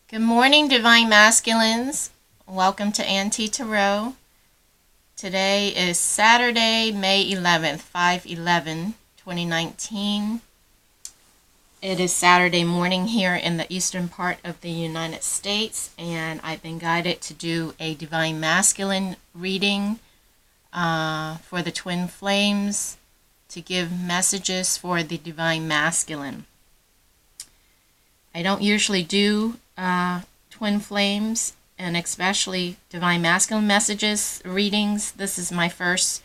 Good morning, Divine Masculines. Welcome to Auntie Tarot. Today is Saturday, May 11th, 5/11/2019. It is Saturday morning here in the eastern part of the United States, and I've been guided to do a Divine Masculine reading for the Twin Flames to give messages for the Divine Masculine. I don't usually do Twin Flames and especially Divine Masculine messages readings. This is my first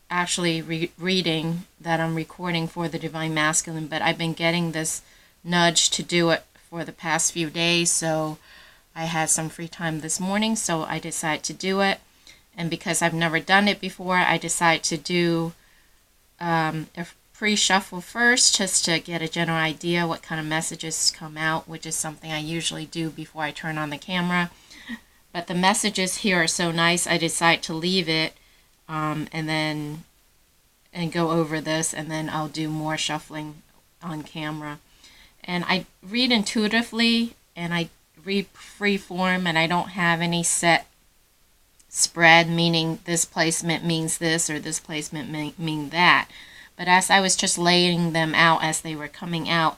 actually reading that I'm recording for the Divine Masculine, but I've been getting this nudge to do it for the past few days, so I had some free time this morning, so I decided to do it. And because I've never done it before, I decided to do a pre-shuffle first, just to get a general idea what kind of messages come out, which is something I usually do before I turn on the camera. But the messages here are so nice, I decided to leave it and go over this, and then I'll do more shuffling on camera. And I read intuitively, and I read free form, and I don't have any set spread, meaning this placement means this or this placement mean that. But as I was just laying them out as they were coming out,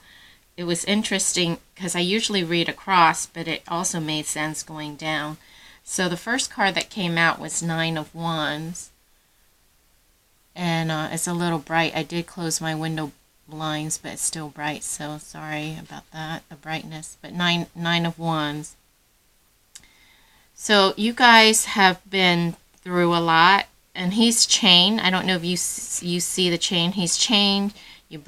it was interesting because I usually read across, but it also made sense going down. So the first card that came out was Nine of Wands. And it's a little bright. I did close my window blinds, but it's still bright, so sorry about that, the brightness. But Nine of Wands. So you guys have been through a lot. And he's chained. I don't know if you see the chain. He's chained. You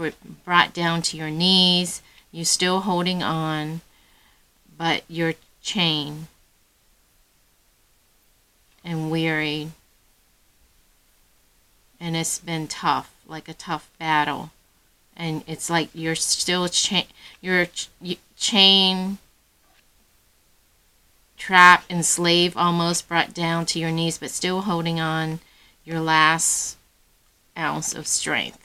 brought down to your knees. You're still holding on, but you're chained and weary. And it's been tough, like a tough battle. And it's like you're still you're chained, trapped, enslaved, almost brought down to your knees, but still holding on your last ounce of strength.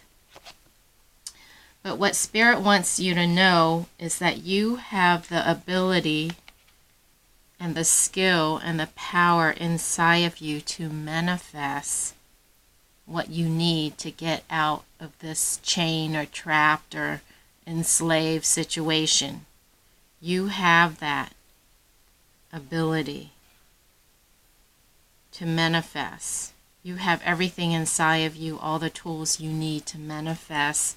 But what Spirit wants you to know is that you have the ability and the skill and the power inside of you to manifest what you need to get out of this chain or trapped or enslaved situation. You have that ability to manifest. You have everything inside of you, all the tools you need to manifest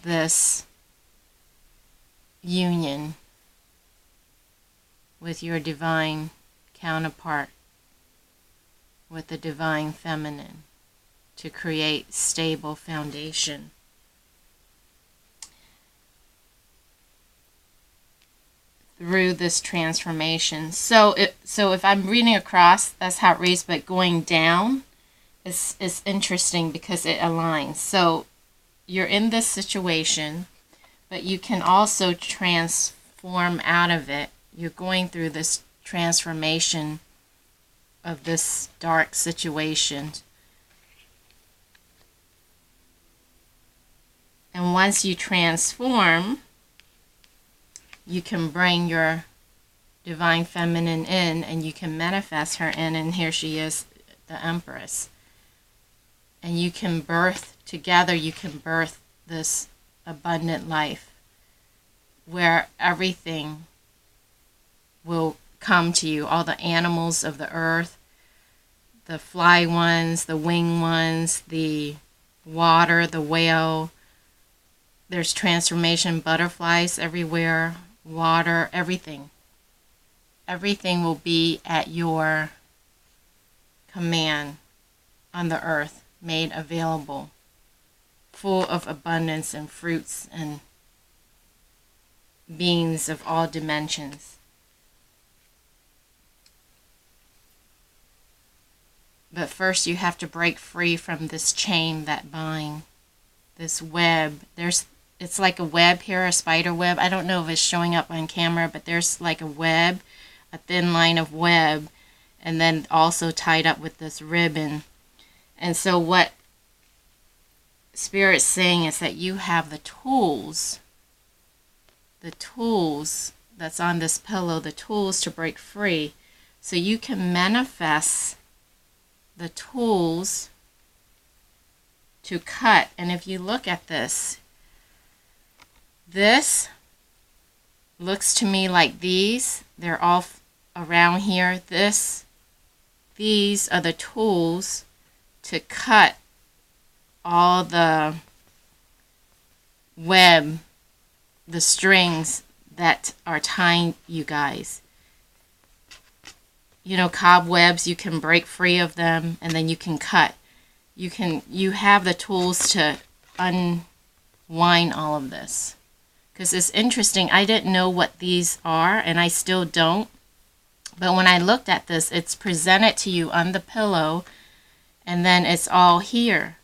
this union with your divine counterpart, with the divine feminine, to create stable foundation. Through this transformation. So if I'm reading across, that's how it reads, but going down is interesting because it aligns. So you're in this situation, but you can also transform out of it. You're going through this transformation of this dark situation. And once you transform, you can bring your divine feminine in, and you can manifest her in, and here she is, the Empress. And you can birth together, you can birth this abundant life where everything will come to you, all the animals of the earth, the fly ones, the wing ones, the water, the whale. There's transformation, butterflies everywhere, water, everything. Everything will be at your command on the earth, made available, full of abundance and fruits and beings of all dimensions. But first you have to break free from this chain that binds, this web. It's like a web here, a spider web. I don't know if it's showing up on camera, but there's like a web, a thin line of web, and then also tied up with this ribbon. And so what Spirit's saying is that you have the tools the tools that's on this pillow, the tools to break free. So you can manifest the tools to cut. And if you look at this looks to me like these. They're all around here. These are the tools to cut all the web, the strings that are tying you guys. You know, cobwebs, you can break free of them and then you can cut. You have the tools to unwind all of this. Because it's interesting, I didn't know what these are and I still don't. But when I looked at this, it's presented to you on the pillow and then it's all here.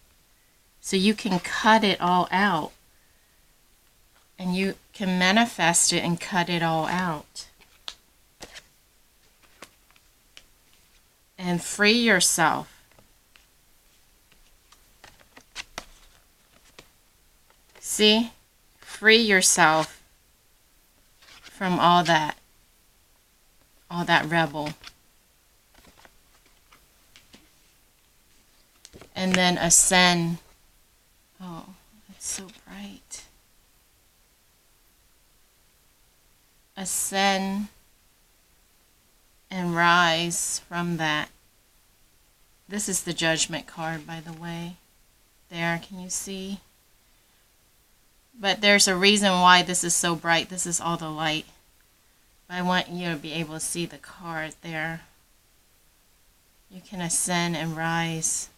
So you can cut it all out. And you can manifest it and cut it all out. And free yourself. See? Free yourself from all that rebel. And then ascend. Oh, it's so bright. Ascend and rise from that. This is the Judgment card, by the way. There, can you see? But there's a reason why this is so bright. This is all the light. But I want you to be able to see the card there. You can ascend and rise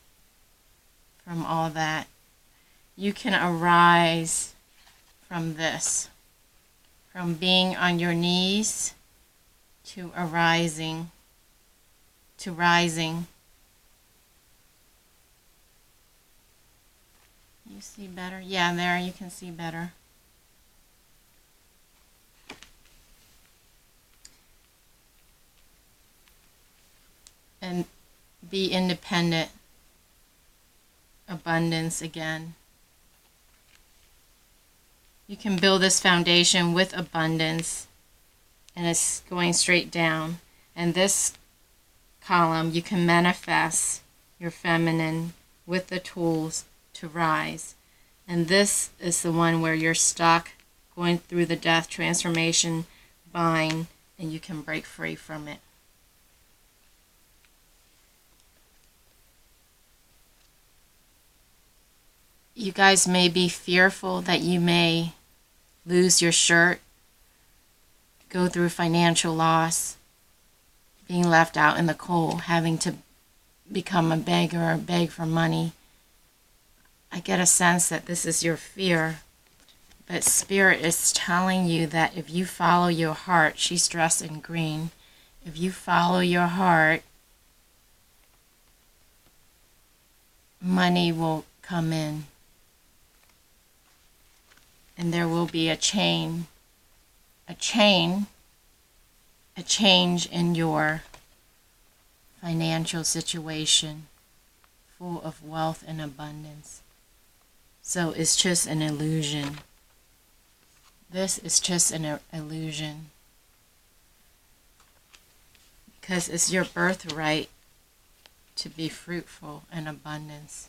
from all that. You can arise from this. From being on your knees to arising, to rising. You see better? Yeah, there you can see better. And be independent. Abundance again. You can build this foundation with abundance, and it's going straight down. And this column, you can manifest your feminine with the tools to rise. And this is the one where you're stuck, going through the death transformation bind, and you can break free from it. You guys may be fearful that you may lose your shirt, go through financial loss, being left out in the cold, having to become a beggar or beg for money. I get a sense that this is your fear, but Spirit is telling you that if you follow your heart, she's dressed in green, if you follow your heart, money will come in. And there will be a change in your financial situation, full of wealth and abundance. So it's just an illusion. This is just an illusion. Because it's your birthright to be fruitful in abundance.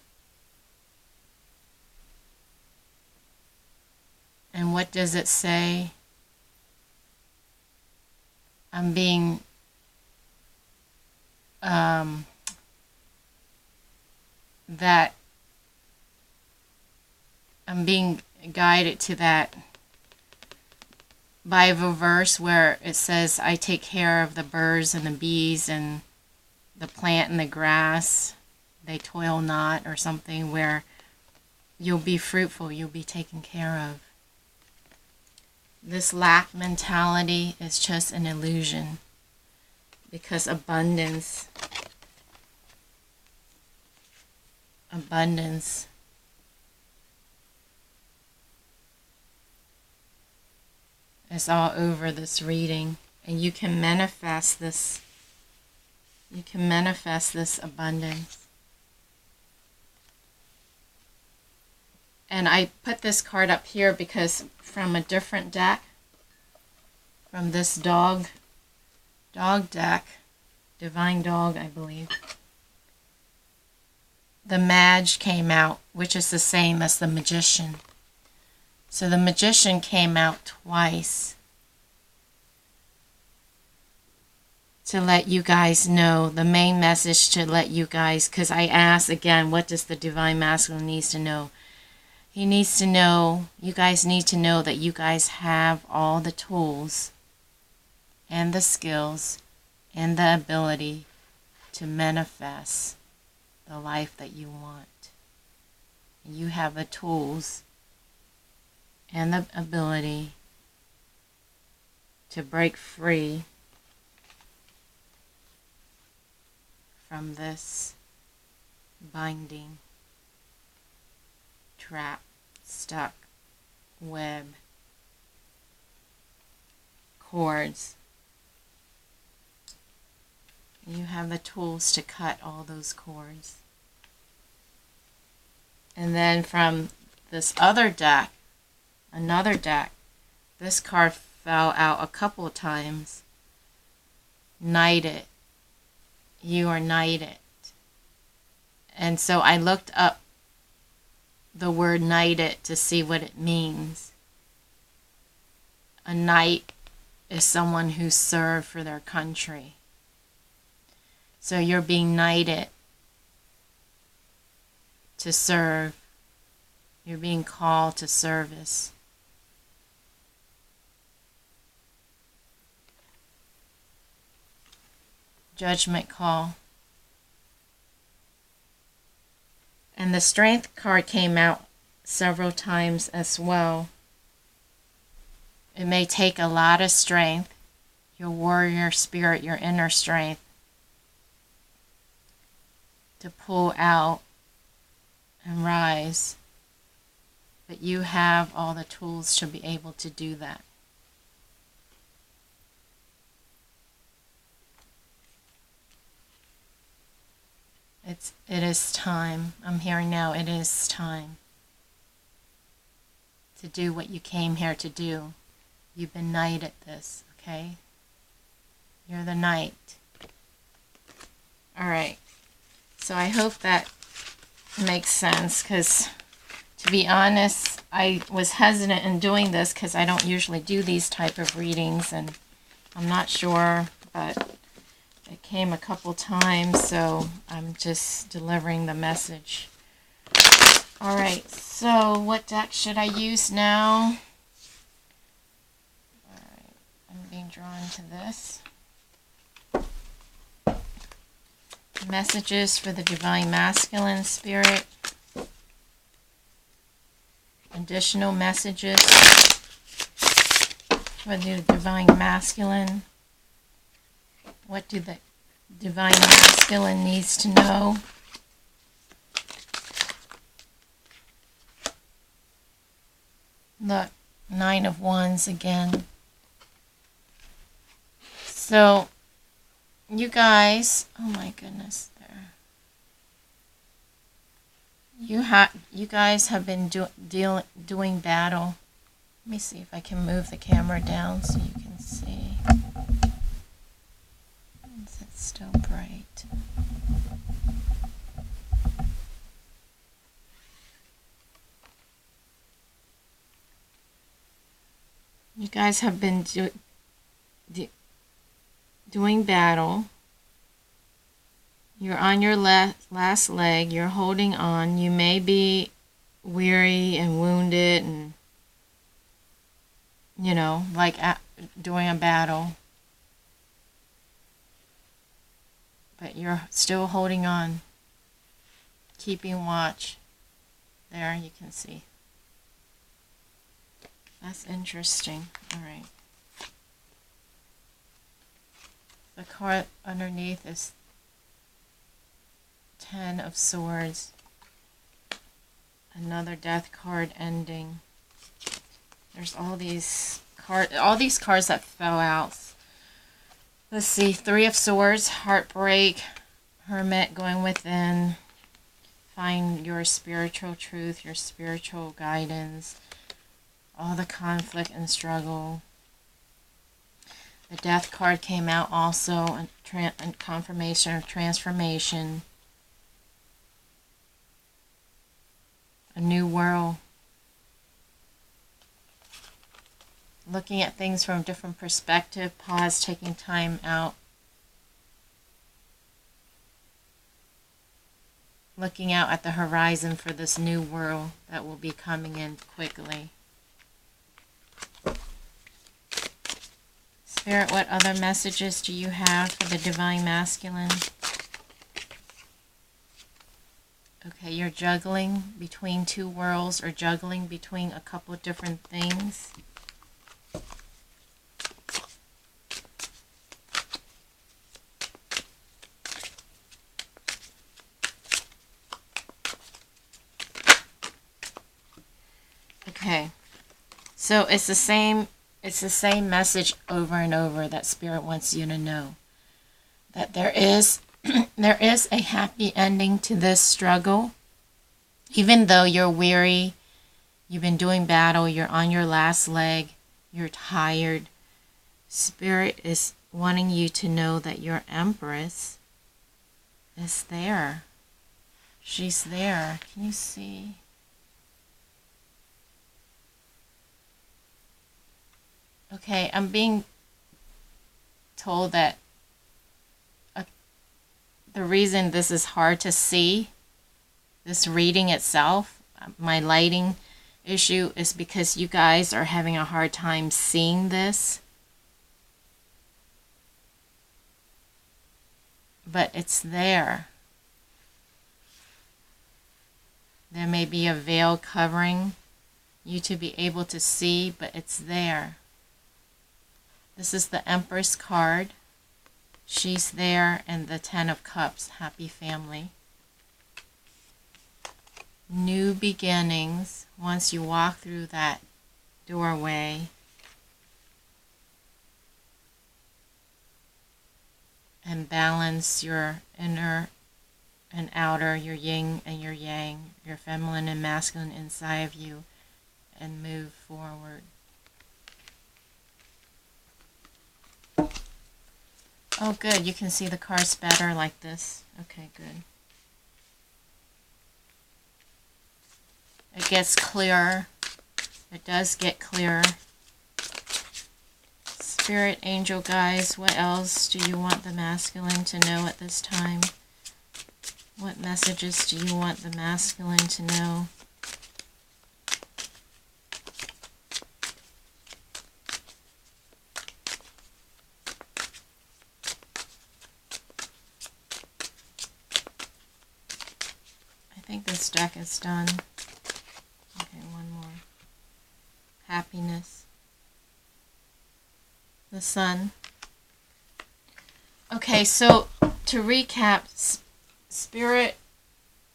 And what does it say? I'm being guided to that Bible verse where it says, I take care of the birds and the bees and the plant and the grass. They toil not, or something, where you'll be fruitful, you'll be taken care of. This lack mentality is just an illusion, because abundance is all over this reading, and you can manifest this. You can manifest this abundance. And I put this card up here because from a different deck, from this dog deck, Divine Dog, I believe. The Magi came out, which is the same as the Magician. So the Magician came out twice to let you guys know, the main message to let you guys, because I asked again, what does the Divine Masculine needs to know? He needs to know, you guys need to know that you guys have all the tools and the skills and the ability to manifest the life that you want. You have the tools and the ability to break free from this binding, trap, stuck, web, cords. You have the tools to cut all those cords. And then from this other deck, another deck, this card fell out a couple of times. Knighted. You are knighted. And so I looked up the word knighted to see what it means. A knight is someone who served for their country. So you're being knighted to serve. You're being called to service. Judgment call. And the Strength card came out several times as well. It may take a lot of strength, your warrior spirit, your inner strength, to pull out and rise. But you have all the tools to be able to do that. It is time. I'm hearing now, it is time to do what you came here to do. You've been knighted at this, okay? You're the knight. Alright. So I hope that makes sense, because to be honest, I was hesitant in doing this because I don't usually do these type of readings, and I'm not sure, but it came a couple times, so I'm just delivering the message. Alright, so what deck should I use now? Alright, I'm being drawn to this. Messages for the Divine Masculine Spirit. Additional messages for the Divine Masculine. What do the Divine Masculine needs to know? Look, 9 of Wands again. So, you guys, oh my goodness, there. You guys have been doing battle. Let me see if I can move the camera down so you can see. Is it still bright? You guys have been doing battle. You're on your last leg. You're holding on. You may be weary and wounded and, you know, like doing a battle. But you're still holding on. Keeping watch. There, you can see. That's interesting. All right. The card underneath is 10 of Swords. Another Death card ending. There's all these cards that fell out. Let's see. 3 of Swords, Heartbreak, Hermit, going within. Find your spiritual truth, your spiritual guidance. All the conflict and struggle. The Death card came out also, and confirmation of transformation. A new world. Looking at things from a different perspective. Pause, taking time out. Looking out at the horizon for this new world that will be coming in quickly. Spirit, what other messages do you have for the Divine Masculine? Okay, you're juggling between two worlds or juggling between a couple of different things. Okay, so it's the same message over and over that Spirit wants you to know. That there is there is a happy ending to this struggle. Even though you're weary, you've been doing battle, you're on your last leg, you're tired. Spirit is wanting you to know that your Empress is there. She's there. Can you see? Okay, I'm being told that the reason this is hard to see, this reading itself, my lighting issue, is because you guys are having a hard time seeing this. But it's there. There may be a veil covering you to be able to see, but it's there. This is the Empress card. She's there, and the Ten of Cups, happy family. New beginnings. Once you walk through that doorway, and balance your inner and outer, your yin and your yang, your feminine and masculine inside of you, and move forward. Oh, good. You can see the cards better like this. Okay, good. It gets clearer. It does get clearer. Spirit, angel guys, what else do you want the masculine to know at this time? What messages do you want the masculine to know? I think this deck is done. Okay, one more. Happiness. The Sun. Okay, so to recap, Spirit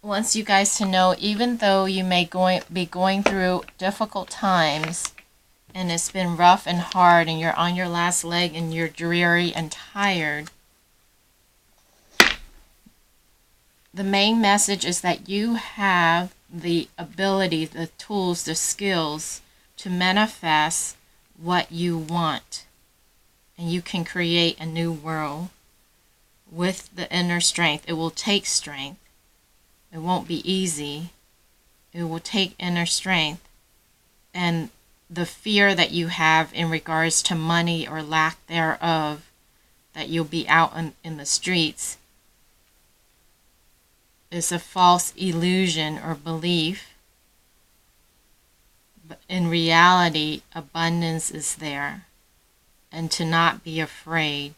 wants you guys to know, even though you may be going through difficult times, and it's been rough and hard, and you're on your last leg, and you're dreary and tired, the main message is that you have the ability, the tools, the skills to manifest what you want. And you can create a new world with the inner strength. It will take strength. It won't be easy. It will take inner strength. And the fear that you have in regards to money or lack thereof, that you'll be out in the streets, is a false illusion or belief. But in reality, abundance is there. And to not be afraid.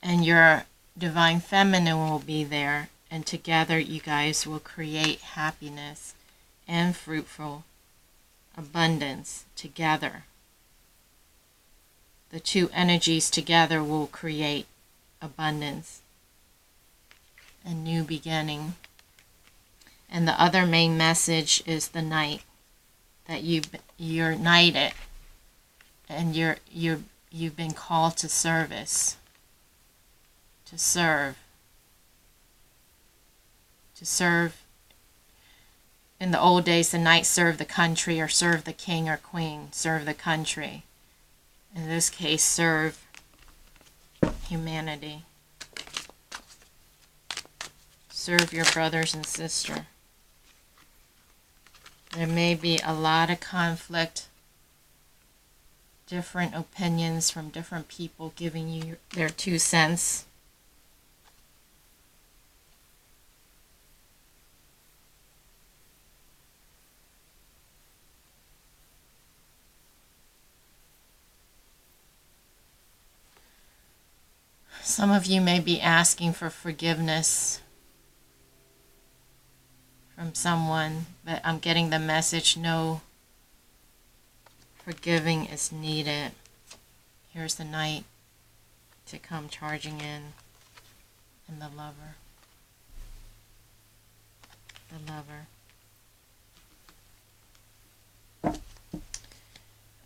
And your Divine Feminine will be there. And together you guys will create happiness and fruitful abundance together. The two energies together will create abundance. A new beginning. And the other main message is the Knight. That you're knighted. And you've been called to service, to serve. In the old days, the knight served the country, or served the king or queen, served the country. in this case, serve humanity. Serve your brothers and sisters. There may be a lot of conflict, different opinions from different people giving you their 2 cents. Some of you may be asking for forgiveness from someone, but I'm getting the message, no forgiving is needed. Here's the Knight to come charging in, and the Lover. The Lover.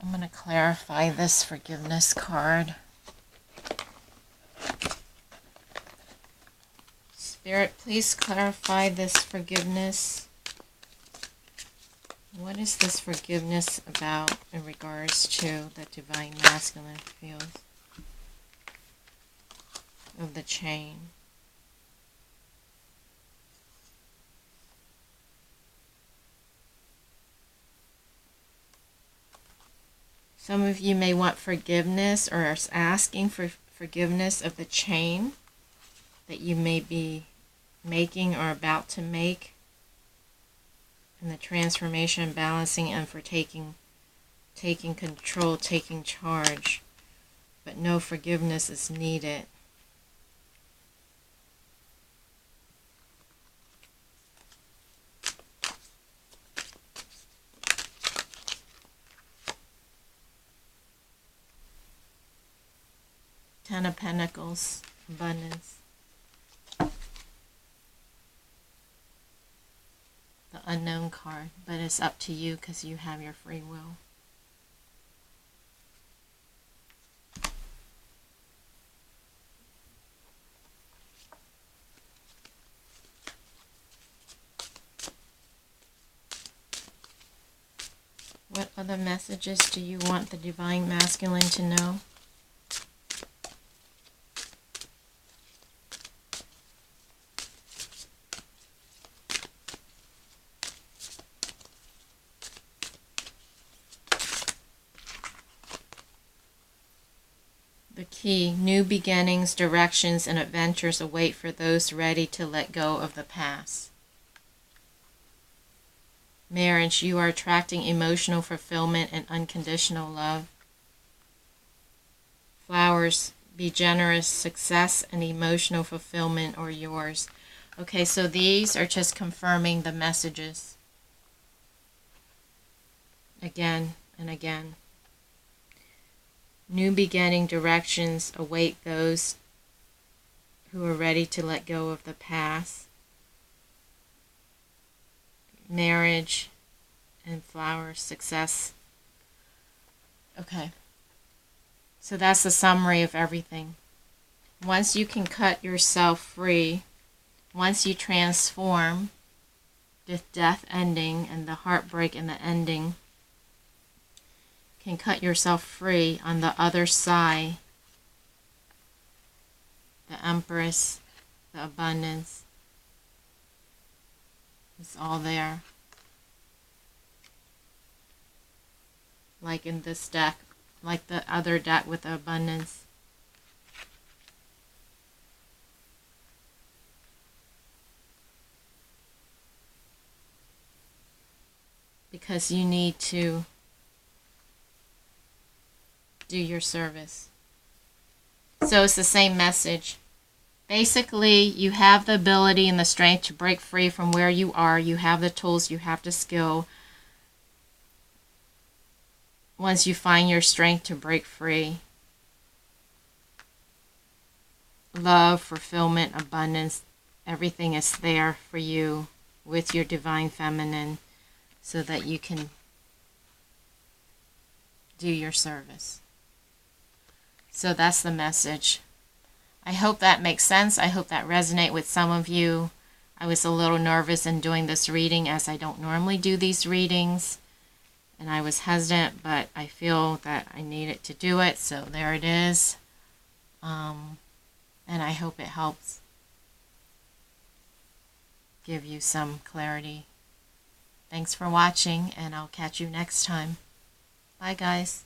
I'm going to clarify this forgiveness card. Spirit, please clarify this forgiveness. What is this forgiveness about in regards to the Divine Masculine field of the chain? Some of you may want forgiveness or are asking for forgiveness of the chain that you may be making or about to make, and the transformation, balancing, and for taking control, taking charge, but no forgiveness is needed. Ten of Pentacles, abundance. The Unknown card, but it's up to you because you have your free will. What other messages do you want the Divine Masculine to know? The key, new beginnings, directions, and adventures await for those ready to let go of the past. Marriage, you are attracting emotional fulfillment and unconditional love. Flowers, be generous, success and emotional fulfillment are yours. Okay, so these are just confirming the messages again and again. New beginning directions await those who are ready to let go of the past. Marriage and flowers, success. Okay. So that's the summary of everything. Once you can cut yourself free, once you transform the death ending and the heartbreak and the ending, can cut yourself free on the other side, the Empress, the abundance, it's all there. Like in this deck, like the other deck with the abundance. Because you need to do your service. So it's the same message. Basically, you have the ability and the strength to break free from where you are. You have the tools, you have the skill. Once you find your strength to break free, love, fulfillment, abundance, everything is there for you with your Divine Feminine so that you can do your service. So that's the message. I hope that makes sense. I hope that resonates with some of you. I was a little nervous in doing this reading as I don't normally do these readings. and I was hesitant, but I feel that I needed to do it, so there it is. And I hope it helps give you some clarity. Thanks for watching, and I'll catch you next time. Bye, guys.